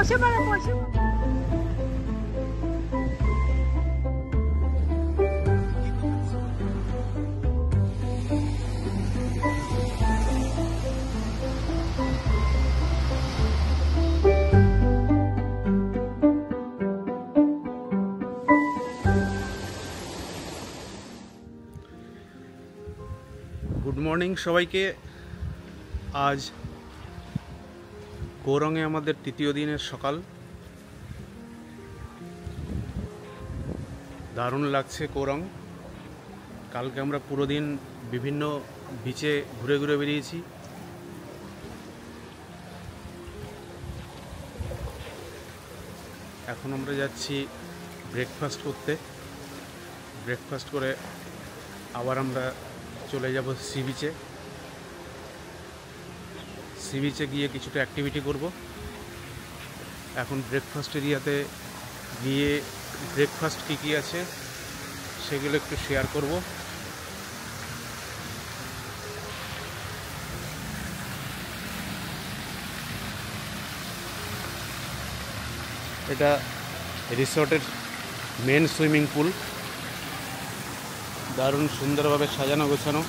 বসে পড়ো, বসে পড়ো। গুড মর্নিং সবাইকে। আজ গৌরঙে আমাদের তৃতীয় দিনের সকাল। দারুণ লাগছে গৌরং। কালকে আমরা পুরো দিন বিভিন্ন বিচে ঘুরে ঘুরে বেরিয়েছি। এখন আমরা যাচ্ছি ব্রেকফাস্ট করতে। ব্রেকফাস্ট করে আবার আমরা চলে যাব সি বিচে। সি বিচে গিয়ে কিছুটা অ্যাক্টিভিটি করব। এখন ব্রেকফাস্ট এরিয়াতে গিয়ে ব্রেকফাস্ট কী আছে সেগুলো একটু শেয়ার করব। এটা রিসর্টের মেন সুইমিং পুল। দারুণ সুন্দরভাবে সাজানো গোছানো।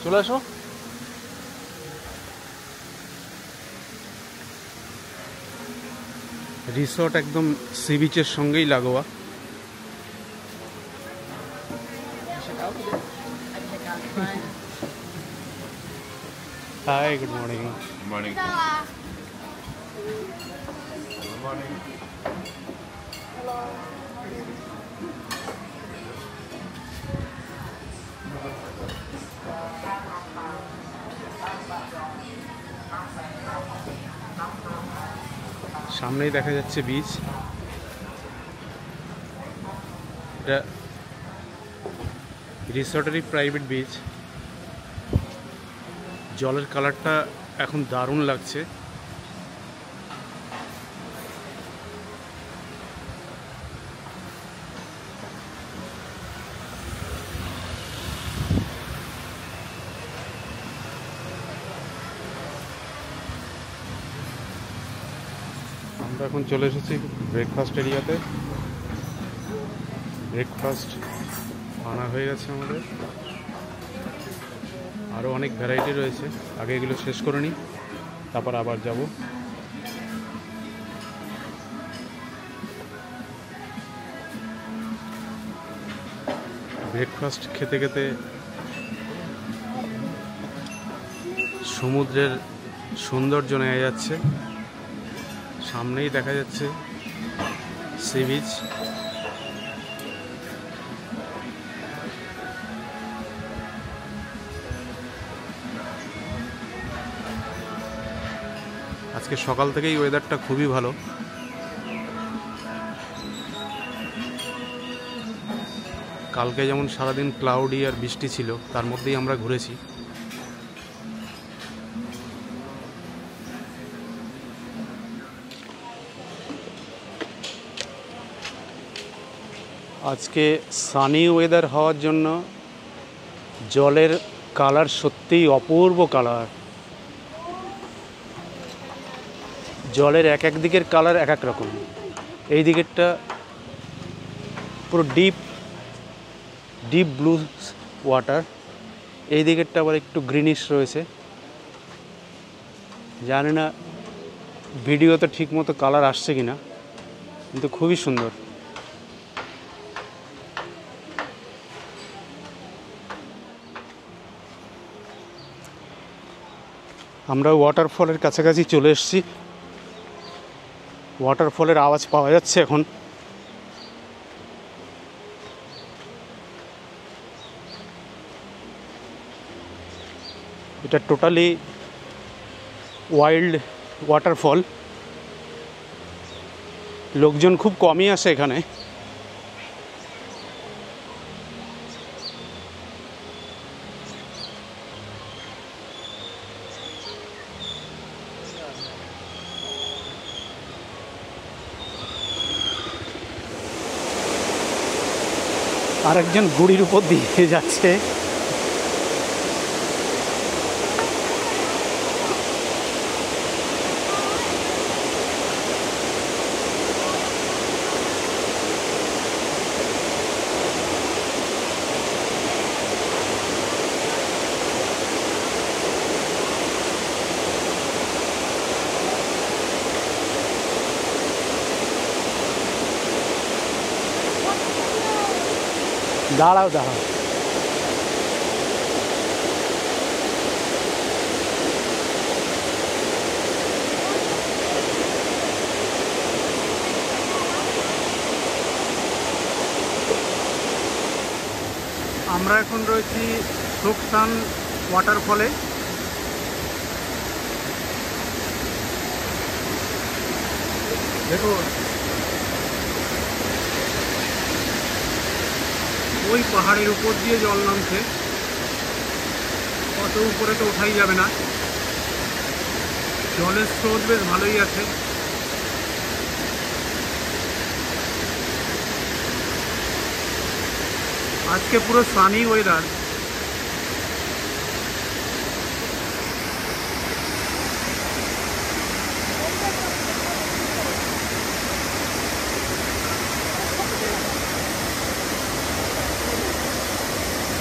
চলে আসো। রিসর্ট একদম সি বিচের সঙ্গেই লাগোয়া। Hi, good morning. Good morning. Good morning. সামনেই দেখা যাচ্ছে বিচ। এটা রিসর্টেরই প্রাইভেট বিচ। জলের কালারটা এখন দারুণ লাগছে। আমরা এখন চলে এসেছি ব্রেকফাস্ট এরিয়াতে। ব্রেকফাস্ট আনা হয়ে গেছে আমাদের। আরও অনেক ভ্যারাইটি রয়েছে, আগে এগুলো শেষ করে নিই, তারপর আবার যাব। ব্রেকফাস্ট খেতে খেতে সমুদ্রের সৌন্দর্য নেওয়া যাচ্ছে। সামনেই দেখা যাচ্ছে সি বিচ। আজকে সকাল থেকেই ওয়েদারটা খুবই ভালো। কালকে যেমন সারাদিন ক্লাউডি আর বৃষ্টি ছিল, তার মধ্যেই আমরা ঘুরেছি। আজকে সানি ওয়েদার হওয়ার জন্য জলের কালার সত্যিই অপূর্ব কালার। জলের এক এক দিকের কালার এক এক রকম। এই দিকেরটা পুরো ডিপ ব্লু ওয়াটার, এই দিকেরটা আবার একটু গ্রিনিশ রয়েছে। জানি না ভিডিওতে ঠিক মতো কালার আসছে কিনা, কিন্তু খুবই সুন্দর। আমরা ওয়াটারফলের কাছাকাছি চলে এসেছি। ওয়াটারফলের আওয়াজ পাওয়া যাচ্ছে এখন। এটা টোটালি ওয়াইল্ড ওয়াটারফল। লোকজন খুব কমই আসে এখানে। আরেকজন গুড়ির উপর দিয়ে যাচ্ছে। দাঁড়াও দাঁড়াও, আমরা এখন রয়েছি সোকসান ওয়াটারফলে। দেখো ওই পাহাড়ের উপর দিয়ে জল নামছে, কত উপরে তো ওঠাই যাবে না। জলের স্রোত বেশ ভালোই আছে। আজকে পুরো সানি ওয়েদার।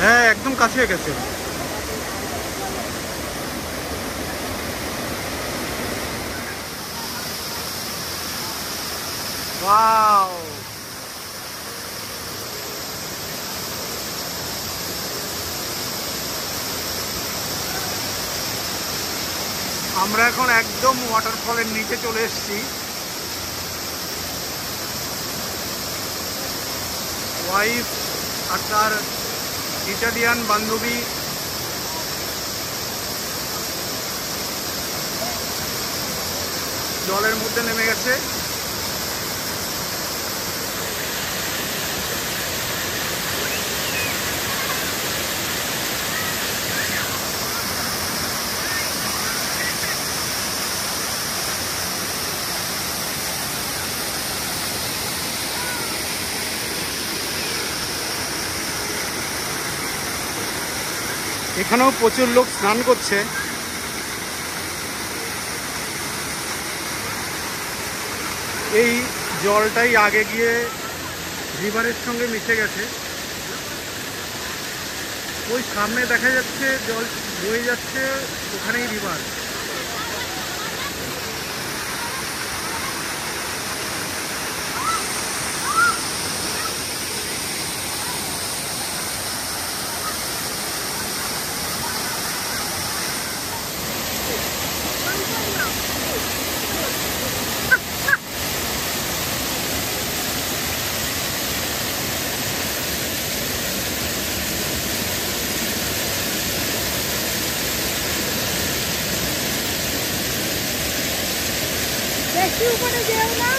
হ্যাঁ, একদম কাছে গেছে। ওয়াও, আমরা এখন একদম ওয়াটারফলের নিচে চলে এসেছি। ওয়াইফ আর তার ইটালিয়ান বান্ধবী জলের মধ্যে নেমে গেছে। এখানেও প্রচুর লোক স্নান করছে। এই জলটাই আগে গিয়ে রিভারের সঙ্গে মিশে গেছে। ওই সামনে দেখা যাচ্ছে জল বয়ে যাচ্ছে, ওখানেই রিভার। বেশি উপরে যেও না।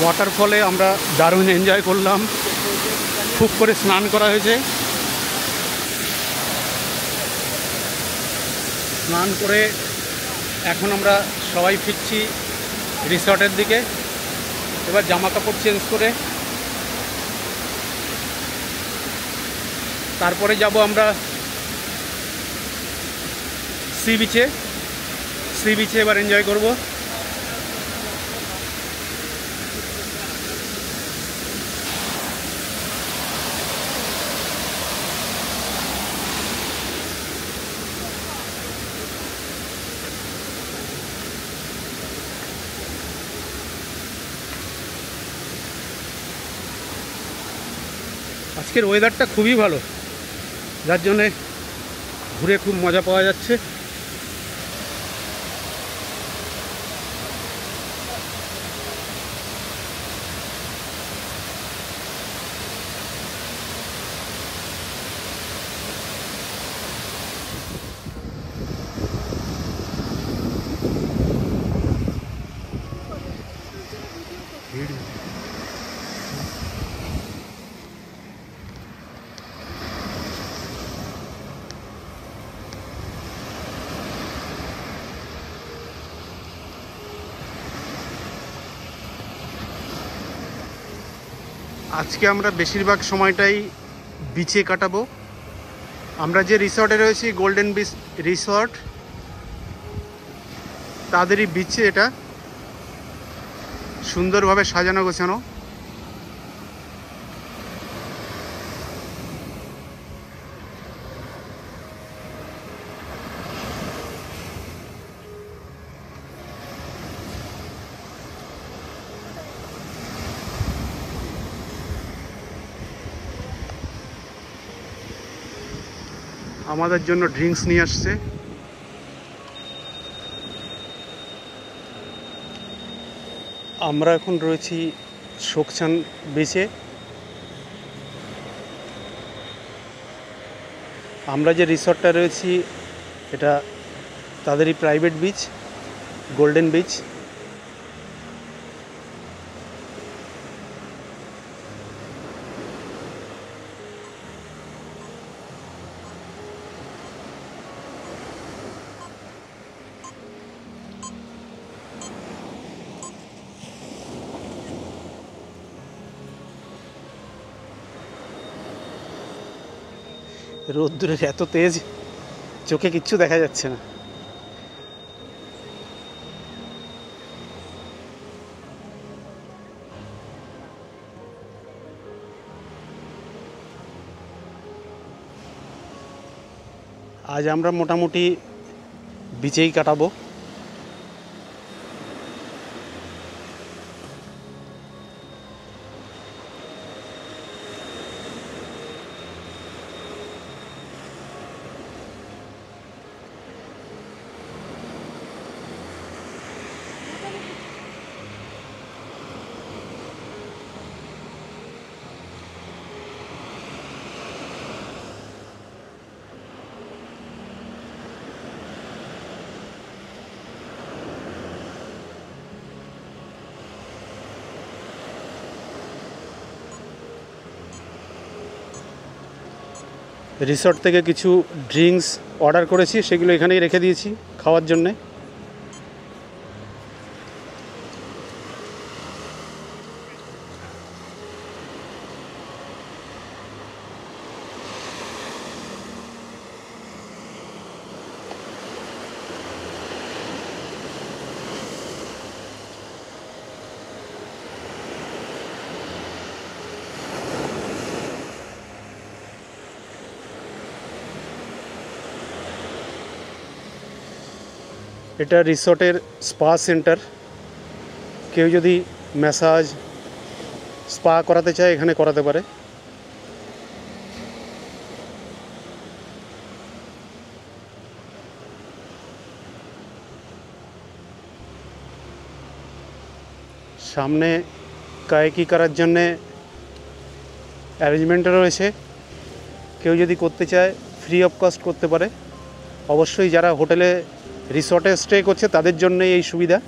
ওয়াটারফলে আমরা দারুণ এনজয় করলাম। খুব করে স্নান করা হয়েছে। স্নান করে এখন আমরা সবাই ফিরছি রিসর্টের দিকে। এবার জামা কাপড় চেঞ্জ করে তারপরে যাব আমরা সি বিচে এবার এনজয় করব। আজকের ওয়েদারটা খুবই ভালো, যার জন্যে ঘুরে খুব মজা পাওয়া যাচ্ছে। আজকে আমরা বেশিরভাগ সময়টাই বিচে কাটাবো। আমরা যে রিসর্টে রয়েছি গোল্ডেন বিচ রিসর্ট, তাদেরই বিচে এটা সুন্দরভাবে সাজানো গোছানো। আমাদের জন্য ড্রিঙ্কস নিয়ে আসছে। আমরা এখন রয়েছি শোকচান বিচে। আমরা যে রিসর্টটা রয়েছি এটা তাদেরই প্রাইভেট বিচ, গোল্ডেন বিচ। রোদ্দুরের এত তেজ, চোখে কিচ্ছু দেখা যাচ্ছে না। আজ আমরা মোটামুটি বিচেই কাটাবো। রিসর্ট থেকে কিছু ড্রিঙ্কস অর্ডার করেছি, সেগুলো এখানেই রেখে দিয়েছি খাওয়ার জন্যে। এটা রিসর্টের স্পা সেন্টার। কেউ যদি ম্যাসাজ স্পা করাতে চায় এখানে করাতে পারে। সামনে কায়াকি করার জন্যে অ্যারেঞ্জমেন্টও রয়েছে, কেউ যদি করতে চায় ফ্রি অফ কস্ট করতে পারে। অবশ্যই যারা হোটেলে রিসর্টে স্টে করছে তাদের জন্যই এই সুবিধা।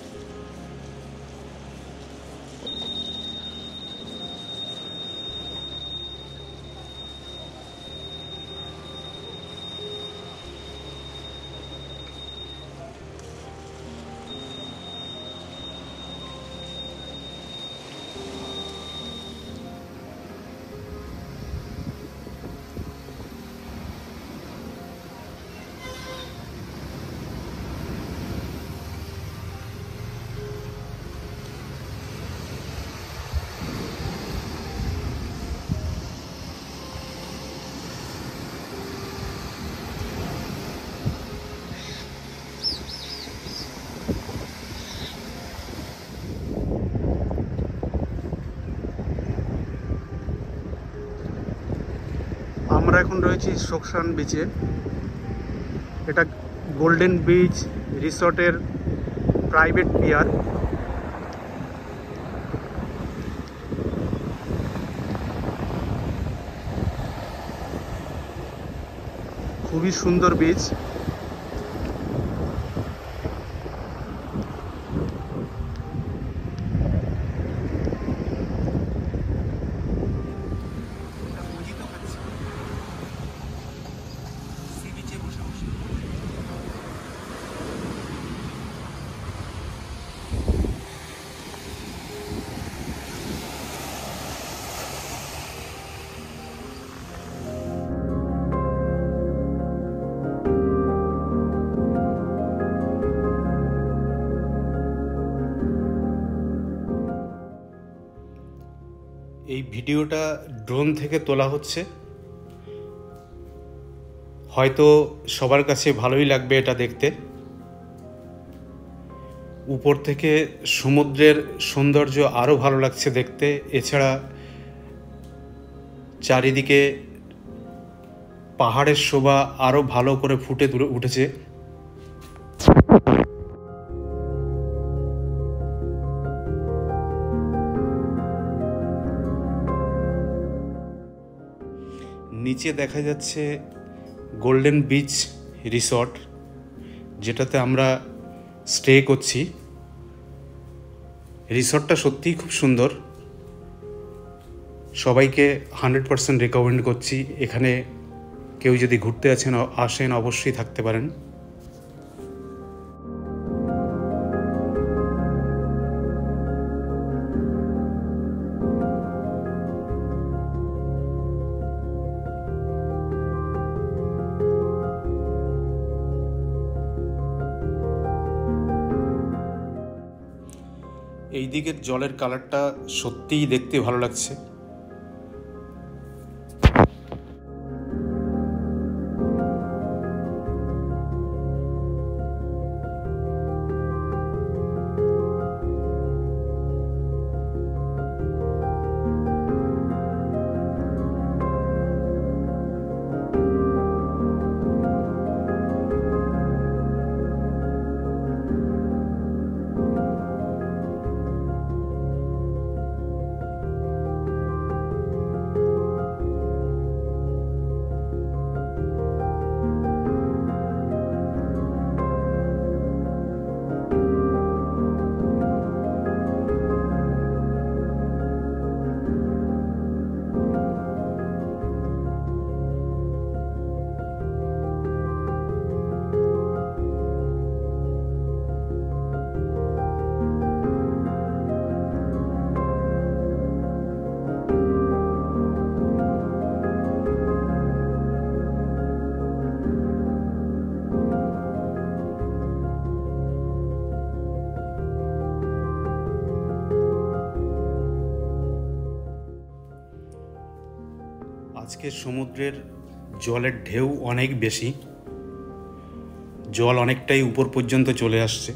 আমরা এখন রয়েছি শোকসান বিচে। এটা গোল্ডেন বিচ রিসর্টের প্রাইভেট পিয়ার। খুবই সুন্দর বিচ। এই ভিডিওটা ড্রোন থেকে তোলা হচ্ছে, হয়তো সবার কাছে ভালোই লাগবে এটা দেখতে। উপর থেকে সমুদ্রের সৌন্দর্য আরও ভালো লাগছে দেখতে। এছাড়া চারিদিকে পাহাড়ের শোভা আরও ভালো করে ফুটে উঠেছে। নিচে দেখা যাচ্ছে গোল্ডেন বিচ রিসর্ট, যেটাতে আমরা স্টে করছি। রিসর্টটা সত্যিই খুব সুন্দর, সবাইকে 100% রেকমেন্ড করছি। এখানে কেউ যদি ঘুরতে আসেন অবশ্যই থাকতে পারেন। এই দিকের জলের কালারটা সত্যিই দেখতে ভালো লাগছে। আজকে সমুদ্রের জলের ঢেউ অনেক বেশি, জল অনেকটাই উপর পর্যন্ত চলে আসছে।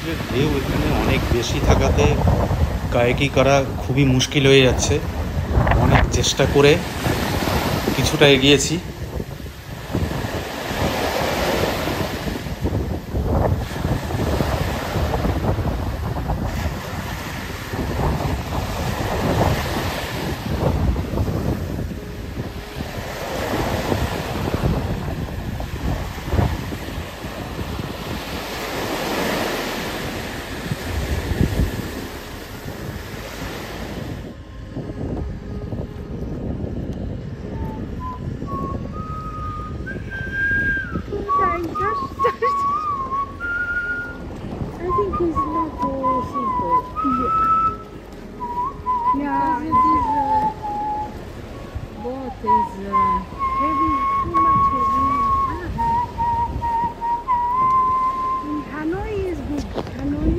সমুদ্রের ঢেউ এখানে অনেক বেশি থাকাতে কায়াকি করা খুবই মুশকিল হয়ে যাচ্ছে। অনেক চেষ্টা করে কিছুটা এগিয়েছি। I think it's not simple. Yeah. Because this boat is heavy, too much heavy. In Hanoi is good. Hanoi,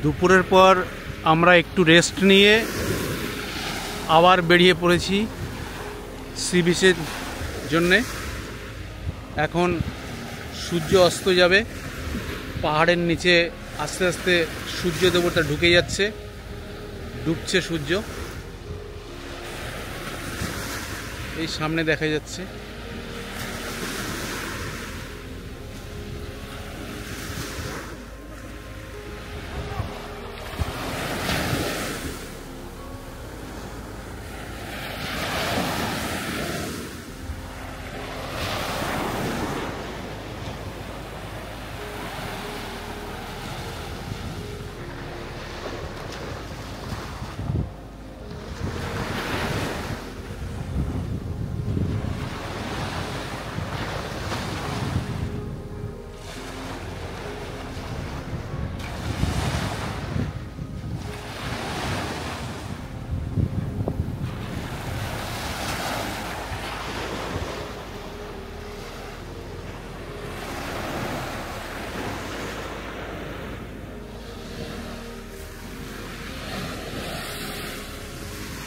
দুপুরের পর আমরা একটু রেস্ট নিয়ে আবার বেরিয়ে পড়েছি সি বিচের জন্যে। এখন সূর্য অস্ত যাবে, পাহাড়ের নিচে আস্তে আস্তে সূর্য দেবতা ঢুকে যাচ্ছে, ডুবছে সূর্য, এই সামনে দেখা যাচ্ছে।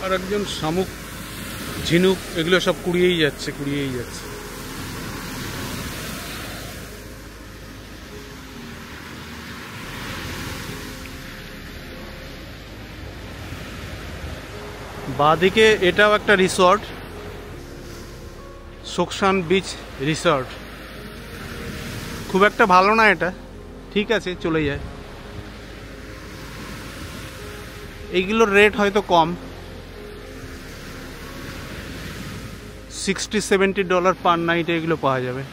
আর একজন শামুক, ঝিনুক এগুলো সব কুড়িয়েই যাচ্ছে। বাঁদিকে এটাও একটা রিসর্ট, সোকসান বিচ রিসর্ট। খুব একটা ভালো না এটা, ঠিক আছে চলে যায়। এইগুলোর রেট হয়তো কম। $60-70 পার নাইটে এগুলো পাওয়া যাবে।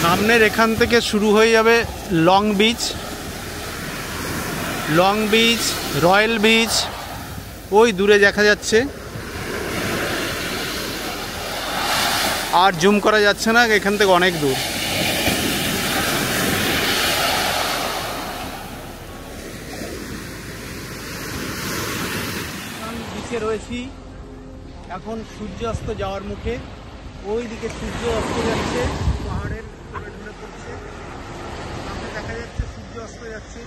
সামনের এখান থেকে শুরু হয়ে যাবে লং বিচ, রয়্যাল বিচ ওই দূরে দেখা যাচ্ছে, আর জুম করা যাচ্ছে না, এখান থেকে অনেক দূর। বিচে রয়েছি এখন, সূর্যাস্ত যাওয়ার মুখে, ওই দিকে সূর্য অস্ত যাচ্ছে, পাহাড়ের ঢলে পড়ছে, সামনে দেখা যাচ্ছে সূর্য অস্ত যাচ্ছে।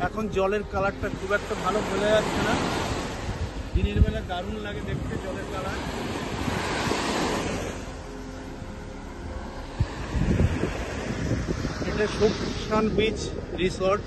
এখন জলের কালারটা খুব একটা ভালো বোঝা যাচ্ছে না, দিনের বেলা দারুণ লাগে দেখতে জলের কালার। এটা সুকসান বিচ রিসোর্ট।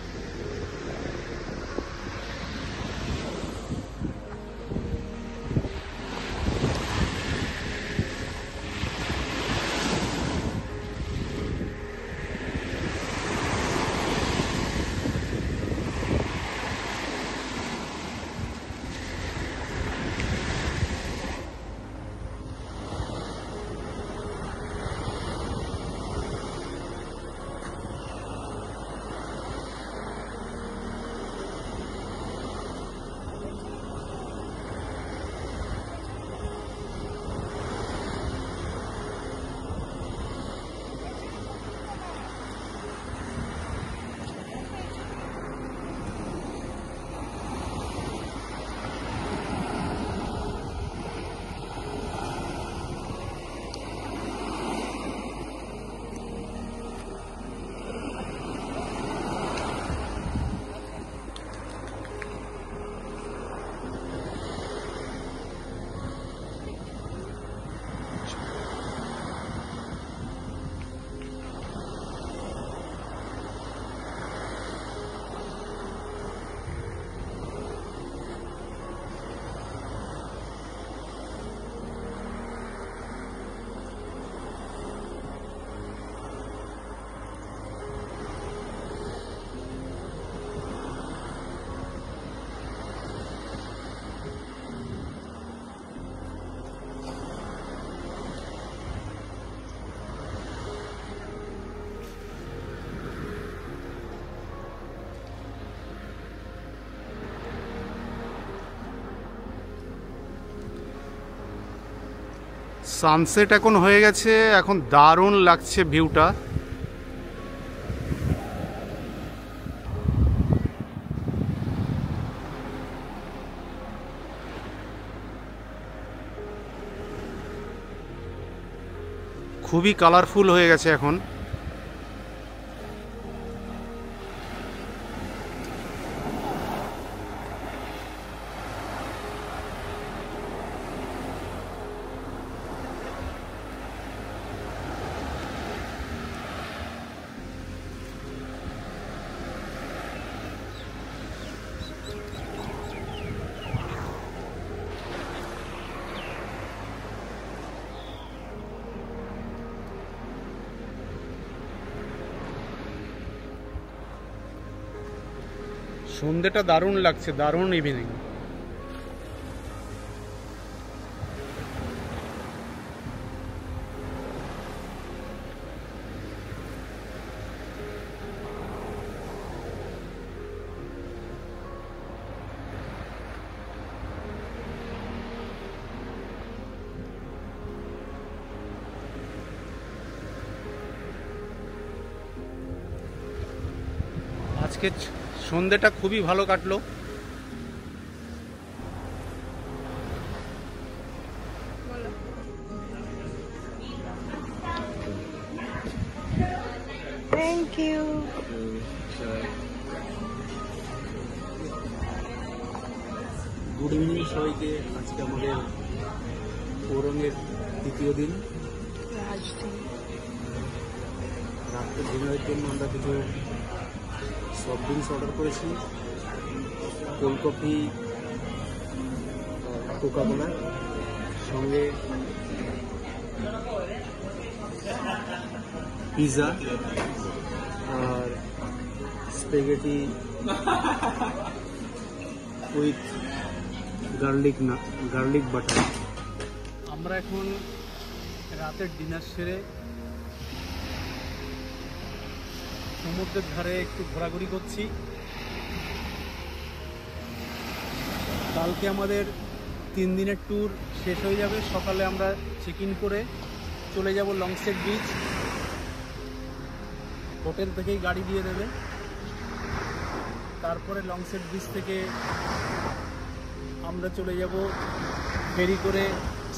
সানসেট এখন হয়ে গেছে, এখন দারুণ লাগছে ভিউটা। খুবই কালারফুল হয়ে গেছে এখন। সন্ধ্যেটা দারুণ লাগছে, দারুণ ইভিনিং। আজকে সন্ধ্যেটা খুবই ভালো কাটলো। Thank you. গুড ইভিনিং সবাইকে। আজকে আমাদের ওরঙের দ্বিতীয় দিন। রাত্রে ডিনারের জন্য আমরা কিছু সফট ড্রিঙ্কস অর্ডার করেছি, কোল্ড কফি, কোকাকোলা, সঙ্গে পিৎজা আর স্প্যাগেটি উইথ গার্লিক বাটার। আমরা এখন রাতের ডিনার সেরে সমুদ্রের ধারে একটু ঘোরাঘুরি করছি। কালকে আমাদের 3 দিনের ট্যুর শেষ হয়ে যাবে। সকালে আমরা চেক ইন করে চলে যাব লংসেট বিচ। হোটেল থেকেই গাড়ি দিয়ে দেবে। তারপরে লংসেট বিচ থেকে আমরা চলে যাব ফেরি করে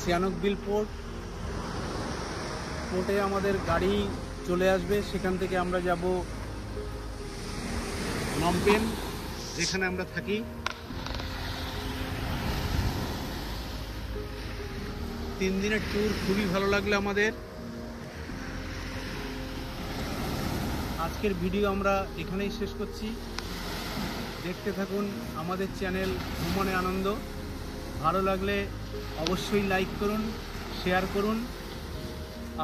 সিয়ানকবিল পোর্টে আমাদের গাড়ি চলে আসবে। সেখান থেকে আমরা যাব নমপেন, যেখানে আমরা থাকি। তিন দিনের ট্যুর খুবই ভালো লাগলো আমাদের। আজকের ভিডিও আমরা এখানেই শেষ করছি। দেখতে থাকুন আমাদের চ্যানেল ভ্রমণে আনন্দ। ভালো লাগলে অবশ্যই লাইক করুন, শেয়ার করুন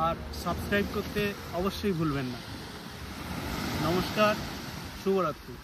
আর সাবস্ক্রাইব করতে অবশ্যই ভুলবেন না। নমস্কার, শুভরাত্রি।